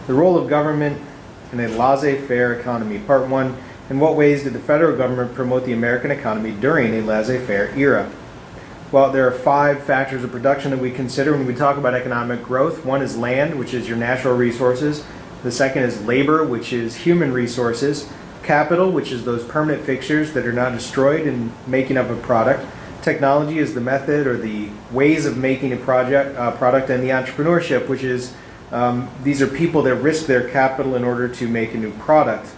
The role of government in a laissez-faire economy. Part 1. In what ways did the federal government promote the American economy during a laissez-faire era? Well, there are 5 factors of production that we consider when we talk about economic growth. One is land, which is your natural resources. The second is labor, which is human resources. Capital, which is those permanent fixtures that are not destroyed in making up a product. Technology is the method or the ways of making a product, and the entrepreneurship, which is these are people that risk their capital in order to make a new product.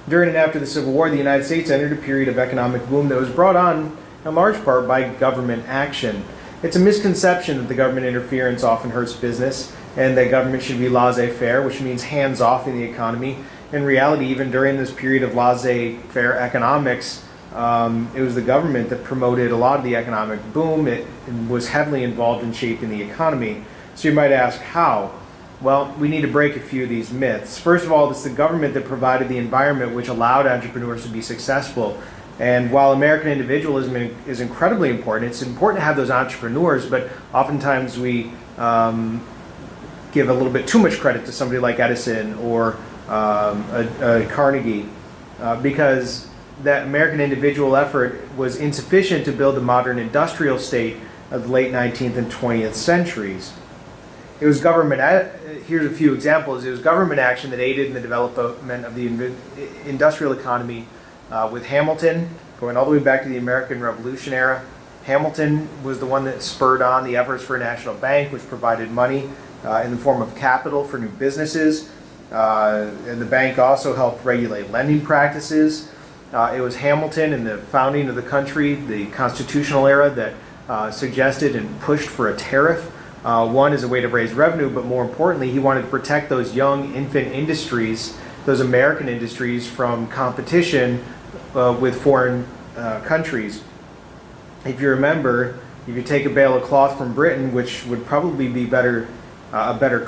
During and after the Civil War, the United States entered a period of economic boom that was brought on in large part by government action. It's a misconception that the government interference often hurts business and that government should be laissez-faire, which means hands-off in the economy. In reality, even during this period of laissez-faire economics, it was the government that promoted a lot of the economic boom. It was heavily involved in shaping the economy. So you might ask, how? Well, we need to break a few of these myths. First of all, it's the government that provided the environment which allowed entrepreneurs to be successful. And while American individualism is incredibly important, it's important to have those entrepreneurs, but oftentimes we give a little bit too much credit to somebody like Edison or a Carnegie because that American individual effort was insufficient to build the modern industrial state of the late 19th and 20th centuries. It was government, here's a few examples, it was government action that aided in the development of the industrial economy with Hamilton, going all the way back to the American Revolution era. Hamilton was the one that spurred on the efforts for a national bank, which provided money in the form of capital for new businesses. And the bank also helped regulate lending practices. It was Hamilton in the founding of the country, the constitutional era, that suggested and pushed for a tariff. One as a way to raise revenue, but more importantly, he wanted to protect those young infant industries, those American industries, from competition with foreign countries. If you remember, if you take a bale of cloth from Britain, which would probably be a better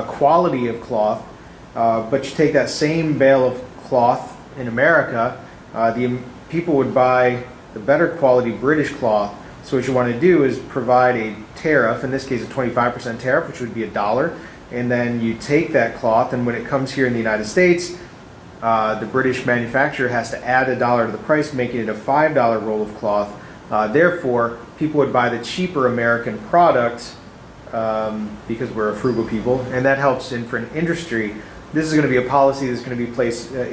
quality of cloth, but you take that same bale of cloth in America, the people would buy the better quality British cloth. So what you want to do is provide a tariff, in this case a 25% tariff, which would be $1, and then you take that cloth, and when it comes here in the United States, the British manufacturer has to add $1 to the price, making it a $5 roll of cloth. Therefore, people would buy the cheaper American product because we're a frugal people, and that helps for an industry. This is going to be a policy that's going to be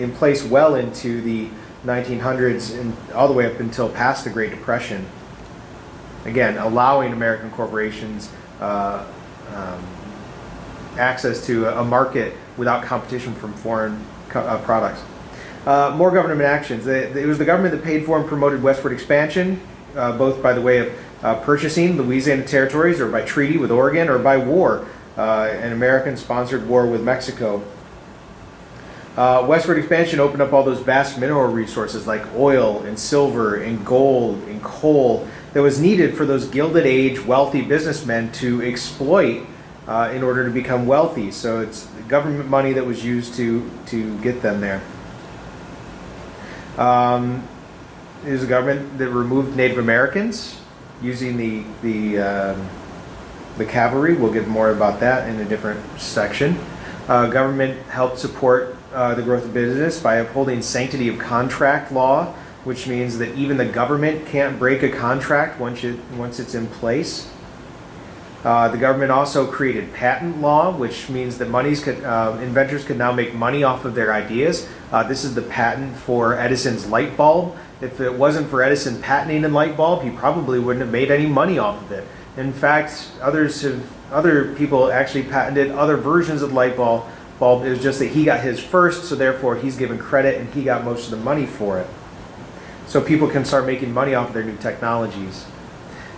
in place well into the 1900s and all the way up until past the Great Depression. Again, allowing American corporations access to a market without competition from foreign products. More government actions. It was the government that paid for and promoted westward expansion, both by the way of purchasing Louisiana territories or by treaty with Oregon or by war, an American-sponsored war with Mexico. Westward expansion opened up all those vast mineral resources like oil and silver and gold and coal that was needed for those Gilded Age wealthy businessmen to exploit in order to become wealthy. So it's government money that was used to get them there. It was a government that removed Native Americans using the cavalry. We'll get more about that in a different section. Government helped support the growth of business by upholding sanctity of contract law, which means that even the government can't break a contract once it's in place. The government also created patent law, which means that inventors could now make money off of their ideas. This is the patent for Edison's light bulb. If it wasn't for Edison patenting a light bulb, he probably wouldn't have made any money off of it. In fact, other people actually patented other versions of the light bulb. It was just that he got his first, so therefore he's given credit and he got most of the money for it. So people can start making money off of their new technologies.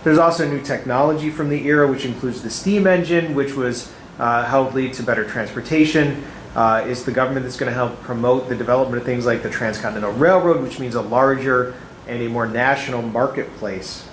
There's also new technology from the era, which includes the steam engine, which was helped lead to better transportation. It's the government that's going to help promote the development of things like the Transcontinental Railroad, which means a larger and a more national marketplace.